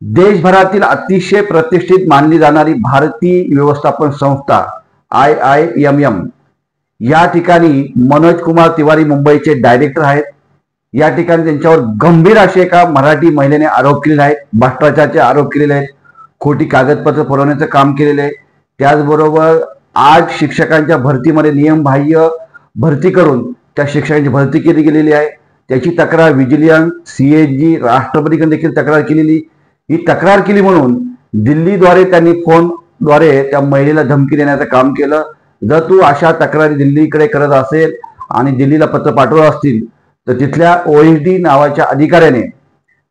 देशभरातील अतिशय प्रतिष्ठित मानली जाणारी भारतीय व्यवस्थापन संस्था IIMM या ठिकाणी मनोज कुमार तिवारी मुंबईचे डायरेक्टर आहेत। या ठिकाणी त्यांच्यावर गंभीर असे एका मराठी महिलेने आरोप केलेले आहेत, भ्रष्टाचाराचे आरोप केलेले आहेत, खोटी कागदपत्र पुरवण्याचं काम केलेले आहे। त्याचबरोबर आज शिक्षकांच्या भरतीमध्ये नियमबाह्य भरती करून त्या शिक्षकांची भरती केली गेलेली आहे। त्याची तक्रार विजिलन्स, CAG, राष्ट्रपतीकडे देखील तक्रार केलेली। ही तक्रार केली म्हणून दिल्लीद्वारे त्यांनी फोनद्वारे त्या महिलेला धमकी देण्याचं काम केलं। जर तू अशा तक्रारी दिल्लीकडे करत असेल आणि दिल्लीला पत्र पाठवलं असतील तर तिथल्या OSD नावाच्या अधिकाऱ्याने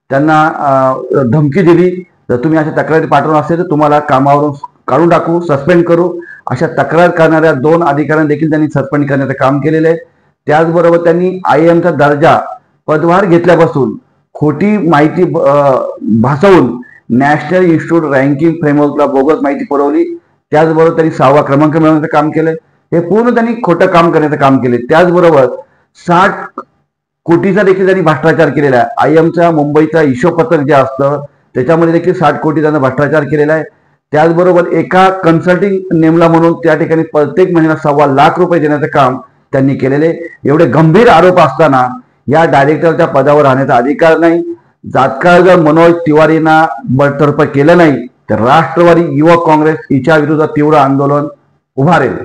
त्यांना धमकी दिली, जर तुम्ही अशा तक्रारी पाठवणार असेल तर तुम्हाला कामावरून काढून टाकू, सस्पेंड करू। अशा तक्रार करणाऱ्या 2 अधिकाऱ्यांना देखील त्यांनी सस्पेंड करण्याचं काम केलेलं आहे। त्याचबरोबर त्यांनी IIMचा दर्जा पदभार घेतल्यापासून खोटी माहिती भासवून नॅशनल इन्स्टिट्यूट रँकिंग फ्रेमवर्कला बोगस माहिती पुरवली। त्याचबरोबर त्यांनी 6वा क्रमांक मिळवण्याचं काम केलं। हे पूर्ण त्यांनी खोटं काम करण्याचं काम केले। त्याचबरोबर 60 कोटीचा देखील त्यांनी भ्रष्टाचार केलेला आहे। IIMचा मुंबईचा हिशोबपत्रक जे असतं त्याच्यामध्ये देखील 60 कोटी त्यांना भ्रष्टाचार केलेला आहे। त्याचबरोबर एका कन्सल्टिंग नेमला म्हणून त्या ठिकाणी प्रत्येक महिन्याला 1.25 लाख रुपये देण्याचं काम त्यांनी केलेले। एवढे गंभीर आरोप असताना या डायरेक्टरच्या पदावर राहण्याचा अधिकार नाही। जातकाळ जर मनोज तिवारींना बडतर्फ केलं नाही तर राष्ट्रवादी युवक काँग्रेस हिच्या विरोधात तीव्र आंदोलन उभारेल।